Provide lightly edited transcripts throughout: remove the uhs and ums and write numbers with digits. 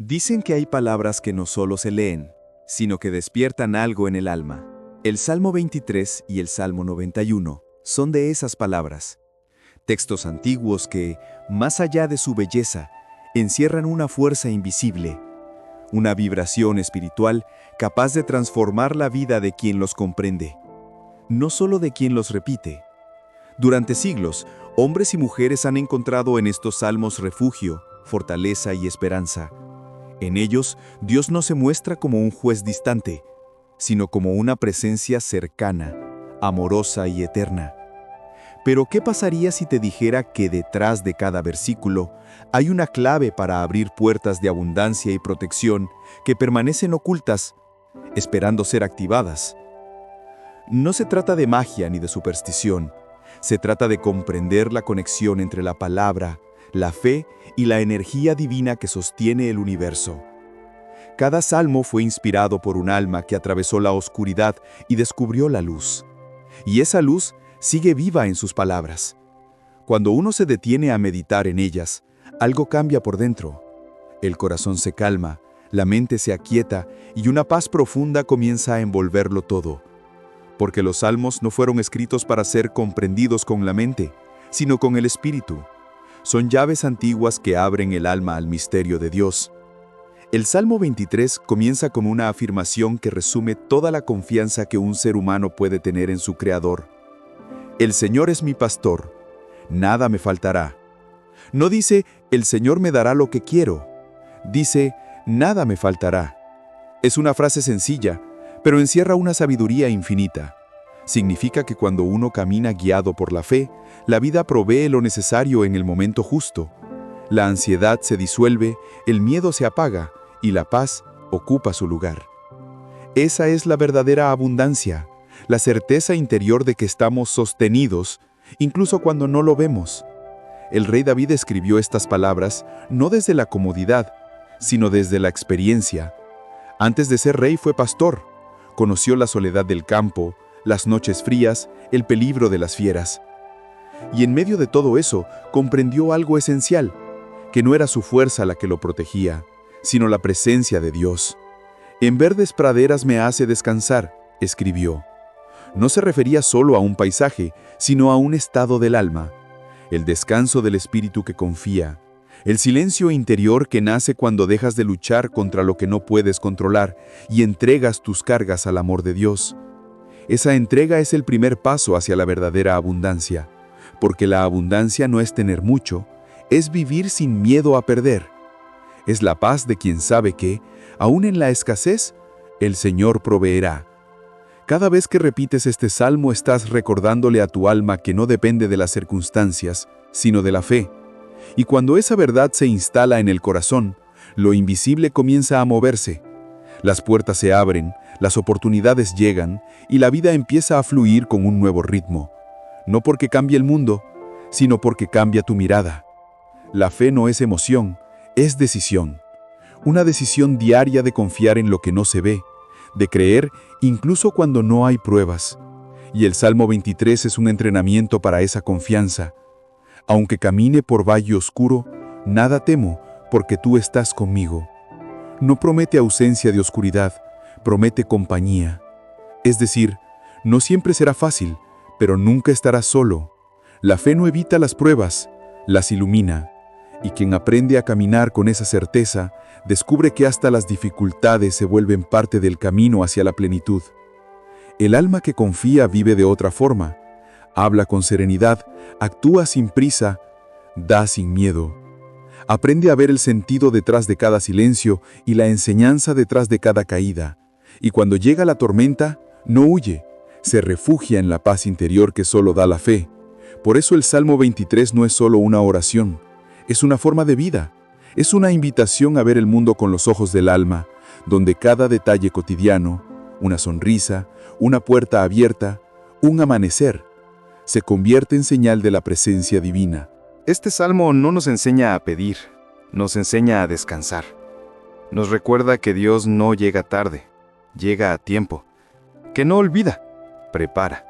Dicen que hay palabras que no solo se leen, sino que despiertan algo en el alma. El Salmo 23 y el Salmo 91 son de esas palabras. Textos antiguos que, más allá de su belleza, encierran una fuerza invisible, una vibración espiritual capaz de transformar la vida de quien los comprende, no solo de quien los repite. Durante siglos, hombres y mujeres han encontrado en estos salmos refugio, fortaleza y esperanza. En ellos, Dios no se muestra como un juez distante, sino como una presencia cercana, amorosa y eterna. Pero, ¿qué pasaría si te dijera que detrás de cada versículo hay una clave para abrir puertas de abundancia y protección que permanecen ocultas, esperando ser activadas? No se trata de magia ni de superstición. Se trata de comprender la conexión entre la palabra, la fe y la energía divina que sostiene el universo. Cada salmo fue inspirado por un alma que atravesó la oscuridad y descubrió la luz. Y esa luz sigue viva en sus palabras. Cuando uno se detiene a meditar en ellas, algo cambia por dentro. El corazón se calma, la mente se aquieta y una paz profunda comienza a envolverlo todo. Porque los salmos no fueron escritos para ser comprendidos con la mente, sino con el espíritu. Son llaves antiguas que abren el alma al misterio de Dios. El Salmo 23 comienza con una afirmación que resume toda la confianza que un ser humano puede tener en su Creador. El Señor es mi pastor, nada me faltará. No dice, el Señor me dará lo que quiero. Dice, nada me faltará. Es una frase sencilla, pero encierra una sabiduría infinita. Significa que cuando uno camina guiado por la fe, la vida provee lo necesario en el momento justo. La ansiedad se disuelve, el miedo se apaga y la paz ocupa su lugar. Esa es la verdadera abundancia, la certeza interior de que estamos sostenidos, incluso cuando no lo vemos. El rey David escribió estas palabras no desde la comodidad, sino desde la experiencia. Antes de ser rey fue pastor, conoció la soledad del campo, las noches frías, el peligro de las fieras. Y en medio de todo eso, comprendió algo esencial, que no era su fuerza la que lo protegía, sino la presencia de Dios. En verdes praderas me hace descansar, escribió. No se refería solo a un paisaje, sino a un estado del alma, el descanso del espíritu que confía, el silencio interior que nace cuando dejas de luchar contra lo que no puedes controlar y entregas tus cargas al amor de Dios. Esa entrega es el primer paso hacia la verdadera abundancia, porque la abundancia no es tener mucho, es vivir sin miedo a perder. Es la paz de quien sabe que, aún en la escasez, el Señor proveerá. Cada vez que repites este salmo estás recordándole a tu alma que no depende de las circunstancias, sino de la fe. Y cuando esa verdad se instala en el corazón, lo invisible comienza a moverse. Las puertas se abren, las oportunidades llegan y la vida empieza a fluir con un nuevo ritmo. No porque cambie el mundo, sino porque cambia tu mirada. La fe no es emoción, es decisión. Una decisión diaria de confiar en lo que no se ve, de creer incluso cuando no hay pruebas. Y el Salmo 23 es un entrenamiento para esa confianza. Aunque camine por valle oscuro, nada temo, porque tú estás conmigo. No promete ausencia de oscuridad, promete compañía. Es decir, no siempre será fácil, pero nunca estarás solo. La fe no evita las pruebas, las ilumina. Y quien aprende a caminar con esa certeza, descubre que hasta las dificultades se vuelven parte del camino hacia la plenitud. El alma que confía vive de otra forma. Habla con serenidad, actúa sin prisa, da sin miedo. Aprende a ver el sentido detrás de cada silencio y la enseñanza detrás de cada caída. Y cuando llega la tormenta, no huye, se refugia en la paz interior que solo da la fe. Por eso el Salmo 23 no es solo una oración, es una forma de vida. Es una invitación a ver el mundo con los ojos del alma, donde cada detalle cotidiano, una sonrisa, una puerta abierta, un amanecer, se convierte en señal de la presencia divina. Este salmo no nos enseña a pedir, nos enseña a descansar. Nos recuerda que Dios no llega tarde, llega a tiempo, que no olvida, prepara,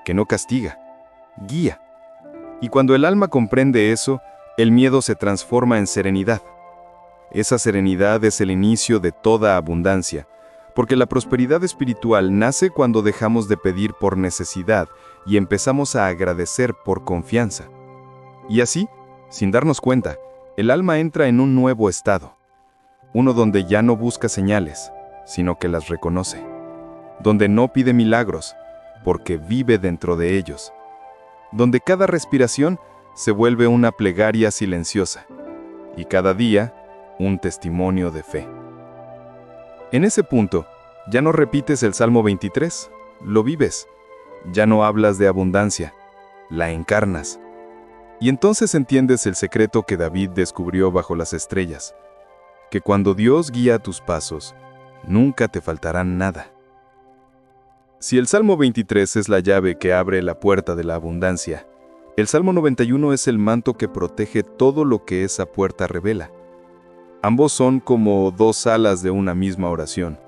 que no castiga, guía. Y cuando el alma comprende eso, el miedo se transforma en serenidad. Esa serenidad es el inicio de toda abundancia, porque la prosperidad espiritual nace cuando dejamos de pedir por necesidad y empezamos a agradecer por confianza. Y así, sin darnos cuenta, el alma entra en un nuevo estado, uno donde ya no busca señales, sino que las reconoce, donde no pide milagros, porque vive dentro de ellos, donde cada respiración se vuelve una plegaria silenciosa, y cada día un testimonio de fe. En ese punto, ya no repites el Salmo 23, lo vives. Ya no hablas de abundancia, la encarnas. Y entonces entiendes el secreto que David descubrió bajo las estrellas, que cuando Dios guía tus pasos, nunca te faltará nada. Si el Salmo 23 es la llave que abre la puerta de la abundancia, el Salmo 91 es el manto que protege todo lo que esa puerta revela. Ambos son como dos alas de una misma oración.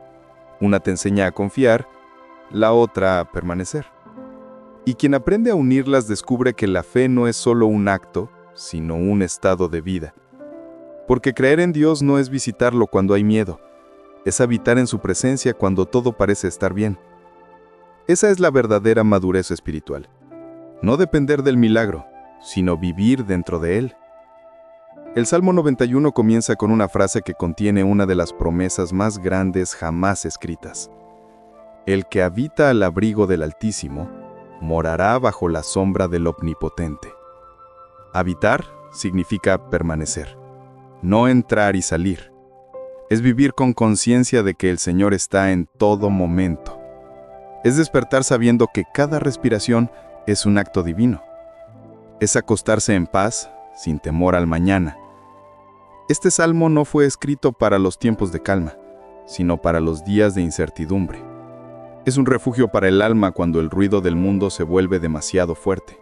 Una te enseña a confiar, la otra a permanecer. Y quien aprende a unirlas descubre que la fe no es solo un acto, sino un estado de vida. Porque creer en Dios no es visitarlo cuando hay miedo, es habitar en su presencia cuando todo parece estar bien. Esa es la verdadera madurez espiritual. No depender del milagro, sino vivir dentro de él. El Salmo 91 comienza con una frase que contiene una de las promesas más grandes jamás escritas. El que habita al abrigo del Altísimo, morará bajo la sombra del Omnipotente. Habitar significa permanecer, no entrar y salir. Es vivir con conciencia de que el Señor está en todo momento. Es despertar sabiendo que cada respiración es un acto divino. Es acostarse en paz, sin temor al mañana. Este salmo no fue escrito para los tiempos de calma, sino para los días de incertidumbre. Es un refugio para el alma cuando el ruido del mundo se vuelve demasiado fuerte.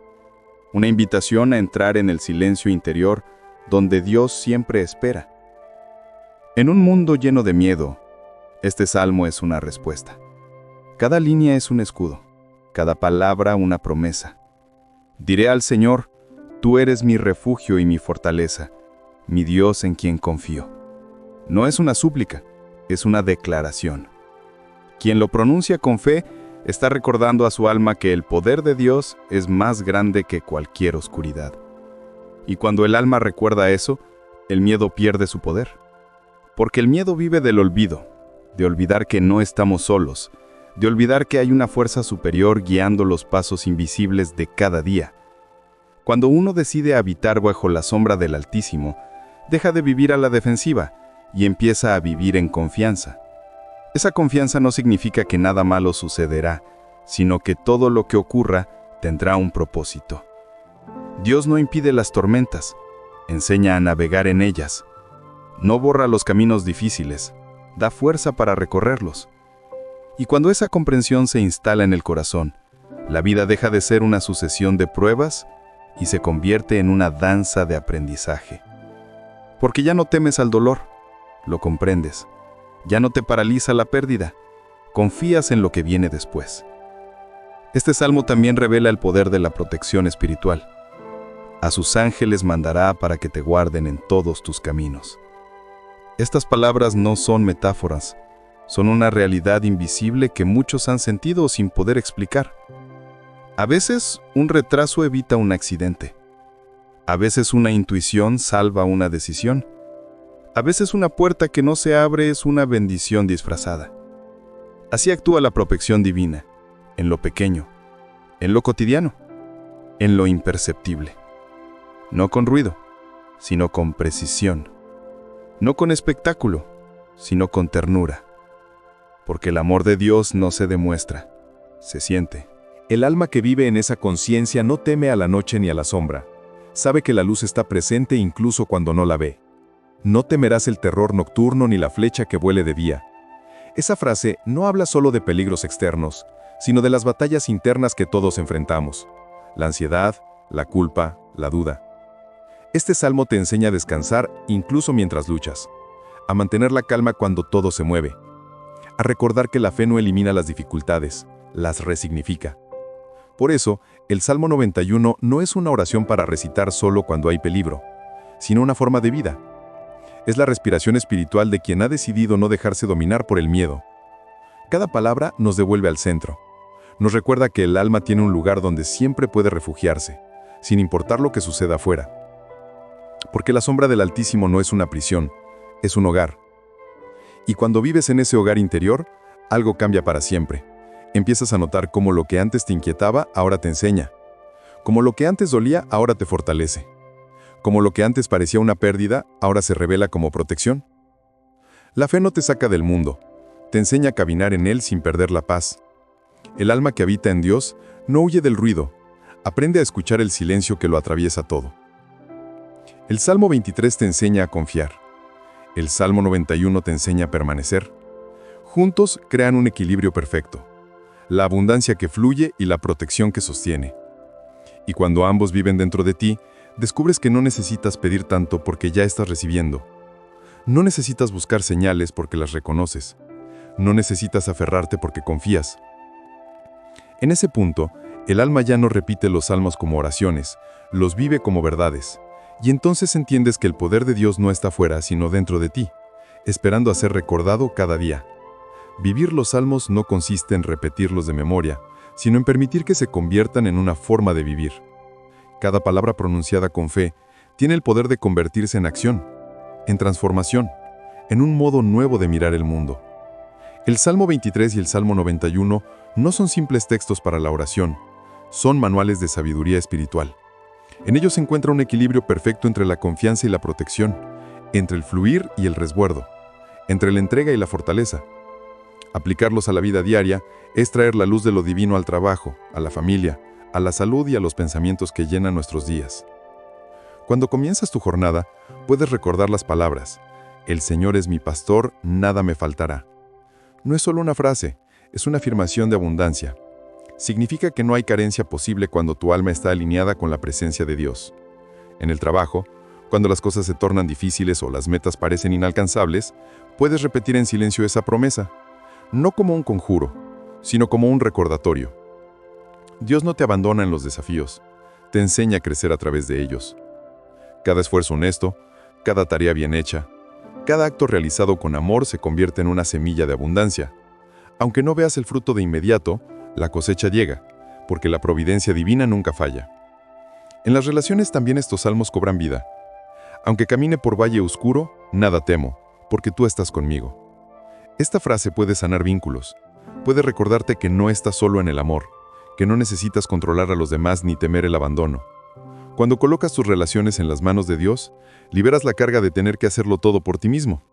Una invitación a entrar en el silencio interior donde Dios siempre espera. En un mundo lleno de miedo, este salmo es una respuesta. Cada línea es un escudo, cada palabra una promesa. Diré al Señor, tú eres mi refugio y mi fortaleza, mi Dios en quien confío. No es una súplica, es una declaración. Quien lo pronuncia con fe está recordando a su alma que el poder de Dios es más grande que cualquier oscuridad. Y cuando el alma recuerda eso, el miedo pierde su poder. Porque el miedo vive del olvido, de olvidar que no estamos solos, de olvidar que hay una fuerza superior guiando los pasos invisibles de cada día. Cuando uno decide habitar bajo la sombra del Altísimo, deja de vivir a la defensiva y empieza a vivir en confianza. Esa confianza no significa que nada malo sucederá, sino que todo lo que ocurra tendrá un propósito. Dios no impide las tormentas, enseña a navegar en ellas. No borra los caminos difíciles, da fuerza para recorrerlos. Y cuando esa comprensión se instala en el corazón, la vida deja de ser una sucesión de pruebas y se convierte en una danza de aprendizaje. Porque ya no temes al dolor, lo comprendes. Ya no te paraliza la pérdida, confías en lo que viene después. Este salmo también revela el poder de la protección espiritual. A sus ángeles mandará para que te guarden en todos tus caminos. Estas palabras no son metáforas, son una realidad invisible que muchos han sentido sin poder explicar. A veces, un retraso evita un accidente. A veces una intuición salva una decisión. A veces una puerta que no se abre es una bendición disfrazada. Así actúa la protección divina, en lo pequeño, en lo cotidiano, en lo imperceptible. No con ruido, sino con precisión. No con espectáculo, sino con ternura. Porque el amor de Dios no se demuestra, se siente. El alma que vive en esa conciencia no teme a la noche ni a la sombra. Sabe que la luz está presente incluso cuando no la ve. No temerás el terror nocturno ni la flecha que vuele de día. Esa frase no habla solo de peligros externos, sino de las batallas internas que todos enfrentamos. La ansiedad, la culpa, la duda. Este salmo te enseña a descansar incluso mientras luchas, a mantener la calma cuando todo se mueve, a recordar que la fe no elimina las dificultades, las resignifica. Por eso, el Salmo 91 no es una oración para recitar solo cuando hay peligro, sino una forma de vida. Es la respiración espiritual de quien ha decidido no dejarse dominar por el miedo. Cada palabra nos devuelve al centro. Nos recuerda que el alma tiene un lugar donde siempre puede refugiarse, sin importar lo que suceda afuera. Porque la sombra del Altísimo no es una prisión, es un hogar. Y cuando vives en ese hogar interior, algo cambia para siempre. Empiezas a notar cómo lo que antes te inquietaba, ahora te enseña. Como lo que antes dolía, ahora te fortalece. Como lo que antes parecía una pérdida, ahora se revela como protección. La fe no te saca del mundo, te enseña a caminar en él sin perder la paz. El alma que habita en Dios no huye del ruido, aprende a escuchar el silencio que lo atraviesa todo. El Salmo 23 te enseña a confiar. El Salmo 91 te enseña a permanecer. Juntos crean un equilibrio perfecto, la abundancia que fluye y la protección que sostiene. Y cuando ambos viven dentro de ti, descubres que no necesitas pedir tanto porque ya estás recibiendo. No necesitas buscar señales porque las reconoces. No necesitas aferrarte porque confías. En ese punto, el alma ya no repite los salmos como oraciones, los vive como verdades. Y entonces entiendes que el poder de Dios no está fuera, sino dentro de ti, esperando a ser recordado cada día. Vivir los salmos no consiste en repetirlos de memoria, sino en permitir que se conviertan en una forma de vivir. Cada palabra pronunciada con fe tiene el poder de convertirse en acción, en transformación, en un modo nuevo de mirar el mundo. El Salmo 23 y el Salmo 91 no son simples textos para la oración, son manuales de sabiduría espiritual. En ellos se encuentra un equilibrio perfecto entre la confianza y la protección, entre el fluir y el resguardo, entre la entrega y la fortaleza. Aplicarlos a la vida diaria es traer la luz de lo divino al trabajo, a la familia, a la salud y a los pensamientos que llenan nuestros días. Cuando comienzas tu jornada, puedes recordar las palabras: «El Señor es mi pastor, nada me faltará». No es solo una frase, es una afirmación de abundancia. Significa que no hay carencia posible cuando tu alma está alineada con la presencia de Dios. En el trabajo, cuando las cosas se tornan difíciles o las metas parecen inalcanzables, puedes repetir en silencio esa promesa, no como un conjuro, sino como un recordatorio. Dios no te abandona en los desafíos, te enseña a crecer a través de ellos. Cada esfuerzo honesto, cada tarea bien hecha, cada acto realizado con amor se convierte en una semilla de abundancia. Aunque no veas el fruto de inmediato, la cosecha llega, porque la providencia divina nunca falla. En las relaciones también estos salmos cobran vida. Aunque camine por valle oscuro, nada temo, porque tú estás conmigo. Esta frase puede sanar vínculos, puede recordarte que no estás solo en el amor, que no necesitas controlar a los demás ni temer el abandono. Cuando colocas tus relaciones en las manos de Dios, liberas la carga de tener que hacerlo todo por ti mismo.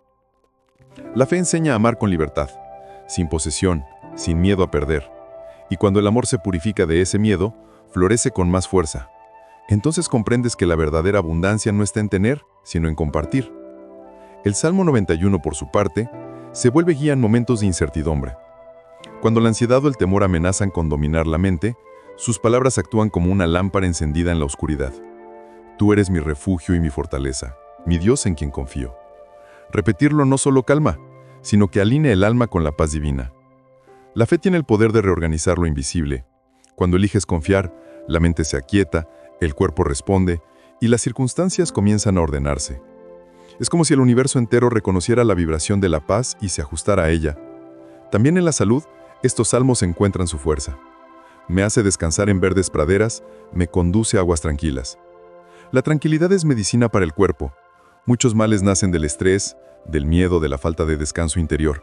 La fe enseña a amar con libertad, sin posesión, sin miedo a perder. Y cuando el amor se purifica de ese miedo, florece con más fuerza. Entonces comprendes que la verdadera abundancia no está en tener, sino en compartir. El Salmo 91, por su parte, se vuelve guía en momentos de incertidumbre. Cuando la ansiedad o el temor amenazan con dominar la mente, sus palabras actúan como una lámpara encendida en la oscuridad. Tú eres mi refugio y mi fortaleza, mi Dios en quien confío. Repetirlo no solo calma, sino que alinea el alma con la paz divina. La fe tiene el poder de reorganizar lo invisible. Cuando eliges confiar, la mente se aquieta, el cuerpo responde y las circunstancias comienzan a ordenarse. Es como si el universo entero reconociera la vibración de la paz y se ajustara a ella. También en la salud, estos salmos encuentran su fuerza. Me hace descansar en verdes praderas, me conduce a aguas tranquilas. La tranquilidad es medicina para el cuerpo. Muchos males nacen del estrés, del miedo, de la falta de descanso interior.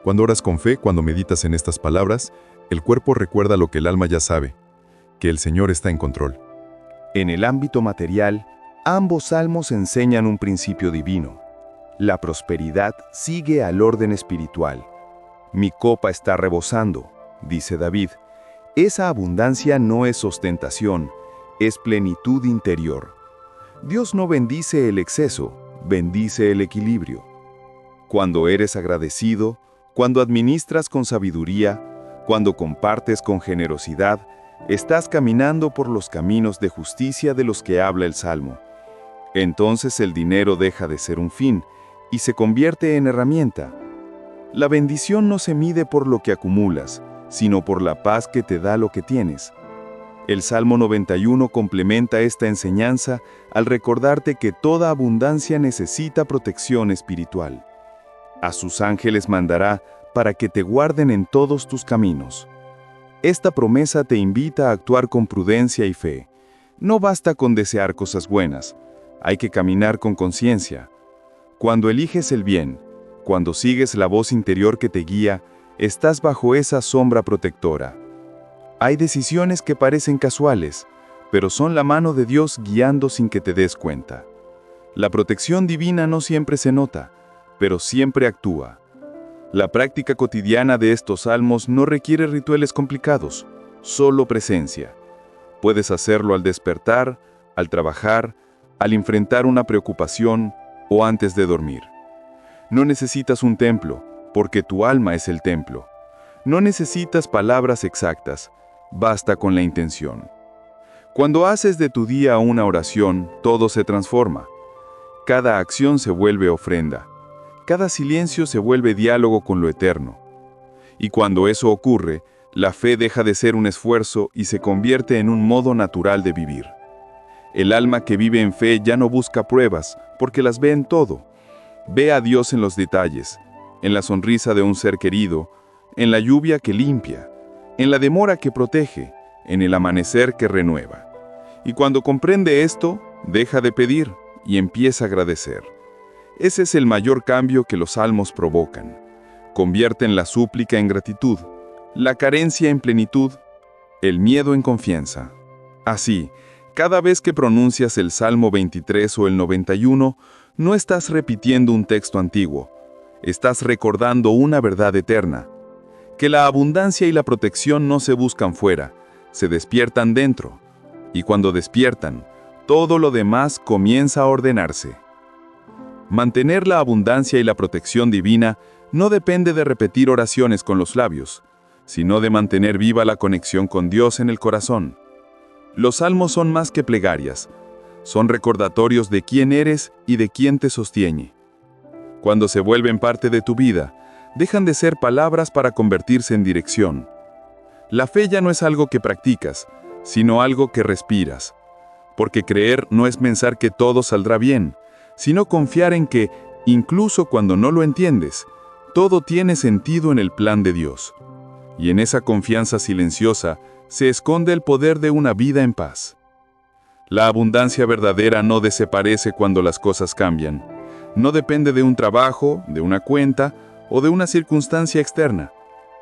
Cuando oras con fe, cuando meditas en estas palabras, el cuerpo recuerda lo que el alma ya sabe, que el Señor está en control. En el ámbito material, ambos salmos enseñan un principio divino. La prosperidad sigue al orden espiritual. Mi copa está rebosando, dice David. Esa abundancia no es ostentación, es plenitud interior. Dios no bendice el exceso, bendice el equilibrio. Cuando eres agradecido, cuando administras con sabiduría, cuando compartes con generosidad, estás caminando por los caminos de justicia de los que habla el Salmo. Entonces el dinero deja de ser un fin y se convierte en herramienta. La bendición no se mide por lo que acumulas, sino por la paz que te da lo que tienes. El Salmo 91 complementa esta enseñanza al recordarte que toda abundancia necesita protección espiritual. A sus ángeles mandará para que te guarden en todos tus caminos. Esta promesa te invita a actuar con prudencia y fe. No basta con desear cosas buenas, hay que caminar con conciencia. Cuando eliges el bien, cuando sigues la voz interior que te guía, estás bajo esa sombra protectora. Hay decisiones que parecen casuales, pero son la mano de Dios guiando sin que te des cuenta. La protección divina no siempre se nota, pero siempre actúa. La práctica cotidiana de estos salmos no requiere rituales complicados, solo presencia. Puedes hacerlo al despertar, al trabajar, al enfrentar una preocupación o antes de dormir. No necesitas un templo, porque tu alma es el templo. No necesitas palabras exactas, basta con la intención. Cuando haces de tu día una oración, todo se transforma. Cada acción se vuelve ofrenda. Cada silencio se vuelve diálogo con lo eterno. Y cuando eso ocurre, la fe deja de ser un esfuerzo y se convierte en un modo natural de vivir. El alma que vive en fe ya no busca pruebas, porque las ve en todo. Ve a Dios en los detalles, en la sonrisa de un ser querido, en la lluvia que limpia, en la demora que protege, en el amanecer que renueva. Y cuando comprende esto, deja de pedir y empieza a agradecer. Ese es el mayor cambio que los salmos provocan. Convierten la súplica en gratitud, la carencia en plenitud, el miedo en confianza. Así, cada vez que pronuncias el Salmo 23 o el 91, no estás repitiendo un texto antiguo, estás recordando una verdad eterna, que la abundancia y la protección no se buscan fuera, se despiertan dentro, y cuando despiertan, todo lo demás comienza a ordenarse. Mantener la abundancia y la protección divina no depende de repetir oraciones con los labios, sino de mantener viva la conexión con Dios en el corazón. Los salmos son más que plegarias, son recordatorios de quién eres y de quién te sostiene. Cuando se vuelven parte de tu vida, dejan de ser palabras para convertirse en dirección. La fe ya no es algo que practicas, sino algo que respiras, porque creer no es pensar que todo saldrá bien, sino confiar en que, incluso cuando no lo entiendes, todo tiene sentido en el plan de Dios. Y en esa confianza silenciosa se esconde el poder de una vida en paz. La abundancia verdadera no desaparece cuando las cosas cambian. No depende de un trabajo, de una cuenta o de una circunstancia externa.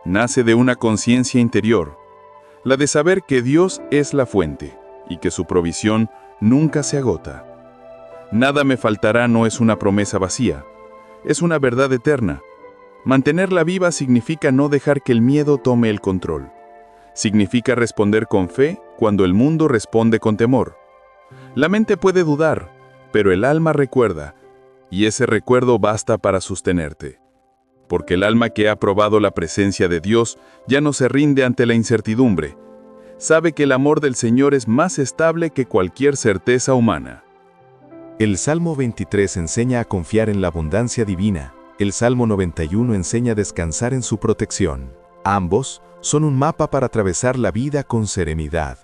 Nace de una conciencia interior, la de saber que Dios es la fuente y que su provisión nunca se agota. Nada me faltará no es una promesa vacía, es una verdad eterna. Mantenerla viva significa no dejar que el miedo tome el control. Significa responder con fe cuando el mundo responde con temor. La mente puede dudar, pero el alma recuerda, y ese recuerdo basta para sostenerte. Porque el alma que ha probado la presencia de Dios ya no se rinde ante la incertidumbre. Sabe que el amor del Señor es más estable que cualquier certeza humana. El Salmo 23 enseña a confiar en la abundancia divina. El Salmo 91 enseña a descansar en su protección. Ambos son un mapa para atravesar la vida con serenidad.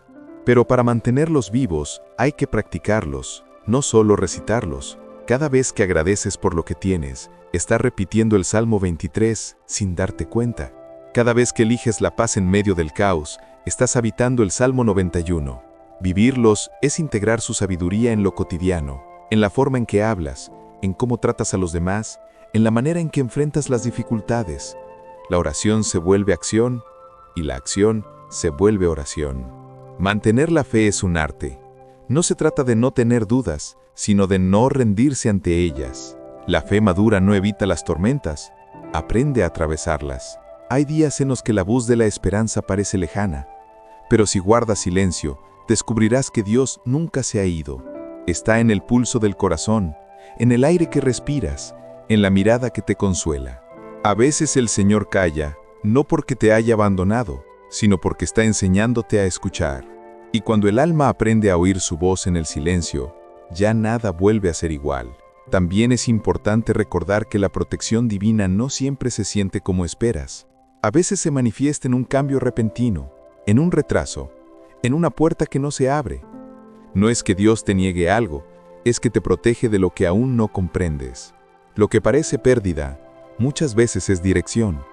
Pero para mantenerlos vivos, hay que practicarlos, no solo recitarlos. Cada vez que agradeces por lo que tienes, estás repitiendo el Salmo 23 sin darte cuenta. Cada vez que eliges la paz en medio del caos, estás habitando el Salmo 91. Vivirlos es integrar su sabiduría en lo cotidiano, en la forma en que hablas, en cómo tratas a los demás, en la manera en que enfrentas las dificultades. La oración se vuelve acción y la acción se vuelve oración. Mantener la fe es un arte. No se trata de no tener dudas, sino de no rendirse ante ellas. La fe madura no evita las tormentas, aprende a atravesarlas. Hay días en los que la voz de la esperanza parece lejana, pero si guardas silencio, descubrirás que Dios nunca se ha ido. Está en el pulso del corazón, en el aire que respiras, en la mirada que te consuela. A veces el Señor calla, no porque te haya abandonado, sino porque está enseñándote a escuchar. Y cuando el alma aprende a oír su voz en el silencio, ya nada vuelve a ser igual. También es importante recordar que la protección divina no siempre se siente como esperas. A veces se manifiesta en un cambio repentino, en un retraso, en una puerta que no se abre. No es que Dios te niegue algo, es que te protege de lo que aún no comprendes. Lo que parece pérdida, muchas veces es dirección.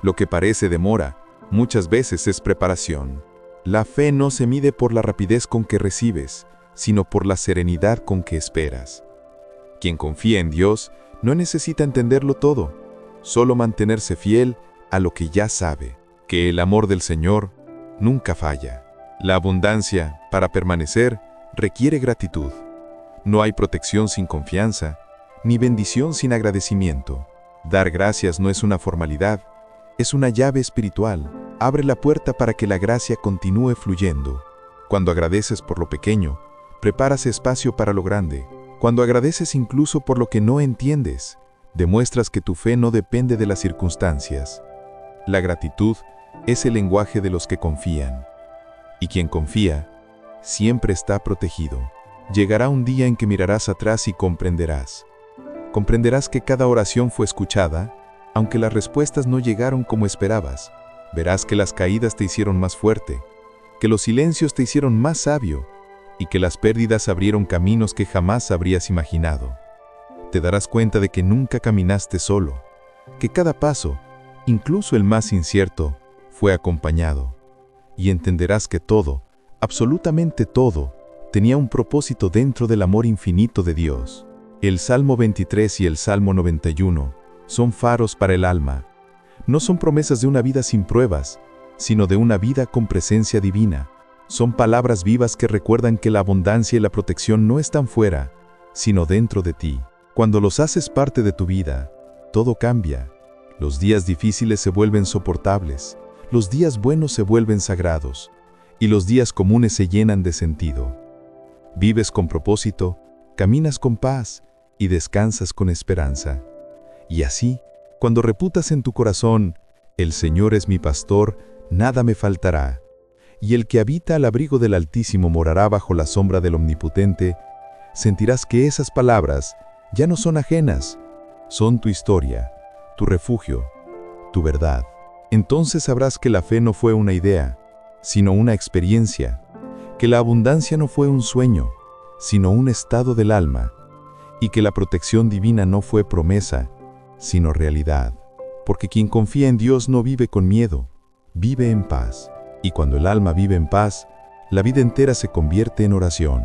Lo que parece demora, muchas veces es preparación. La fe no se mide por la rapidez con que recibes, sino por la serenidad con que esperas. Quien confía en Dios no necesita entenderlo todo, solo mantenerse fiel a lo que ya sabe, que el amor del Señor nunca falla. La abundancia, para permanecer, requiere gratitud. No hay protección sin confianza, ni bendición sin agradecimiento. Dar gracias no es una formalidad, es una llave espiritual. Abre la puerta para que la gracia continúe fluyendo. Cuando agradeces por lo pequeño, preparas espacio para lo grande. Cuando agradeces incluso por lo que no entiendes, demuestras que tu fe no depende de las circunstancias. La gratitud es el lenguaje de los que confían. Y quien confía, siempre está protegido. Llegará un día en que mirarás atrás y comprenderás. Comprenderás que cada oración fue escuchada, aunque las respuestas no llegaron como esperabas. Verás que las caídas te hicieron más fuerte, que los silencios te hicieron más sabio, y que las pérdidas abrieron caminos que jamás habrías imaginado. Te darás cuenta de que nunca caminaste solo, que cada paso, incluso el más incierto, fue acompañado. Y entenderás que todo, absolutamente todo, tenía un propósito dentro del amor infinito de Dios. El Salmo 23 y el Salmo 91 son faros para el alma. No son promesas de una vida sin pruebas, sino de una vida con presencia divina. Son palabras vivas que recuerdan que la abundancia y la protección no están fuera, sino dentro de ti. Cuando los haces parte de tu vida, todo cambia. Los días difíciles se vuelven soportables, los días buenos se vuelven sagrados, y los días comunes se llenan de sentido. Vives con propósito, caminas con paz y descansas con esperanza. Y así, cuando reputas en tu corazón, el Señor es mi pastor, nada me faltará. Y el que habita al abrigo del Altísimo morará bajo la sombra del Omnipotente, sentirás que esas palabras ya no son ajenas, son tu historia, tu refugio, tu verdad. Entonces sabrás que la fe no fue una idea, sino una experiencia, que la abundancia no fue un sueño, sino un estado del alma, y que la protección divina no fue promesa, sino realidad. Porque quien confía en Dios no vive con miedo, vive en paz. Y cuando el alma vive en paz, la vida entera se convierte en oración.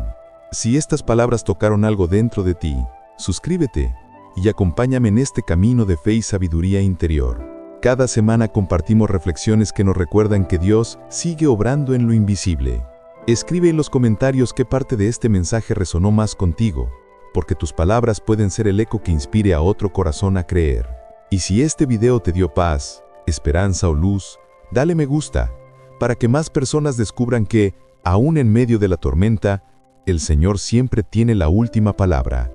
Si estas palabras tocaron algo dentro de ti, suscríbete y acompáñame en este camino de fe y sabiduría interior. Cada semana compartimos reflexiones que nos recuerdan que Dios sigue obrando en lo invisible. Escribe en los comentarios qué parte de este mensaje resonó más contigo, porque tus palabras pueden ser el eco que inspire a otro corazón a creer. Y si este video te dio paz, esperanza o luz, dale me gusta, para que más personas descubran que, aún en medio de la tormenta, el Señor siempre tiene la última palabra.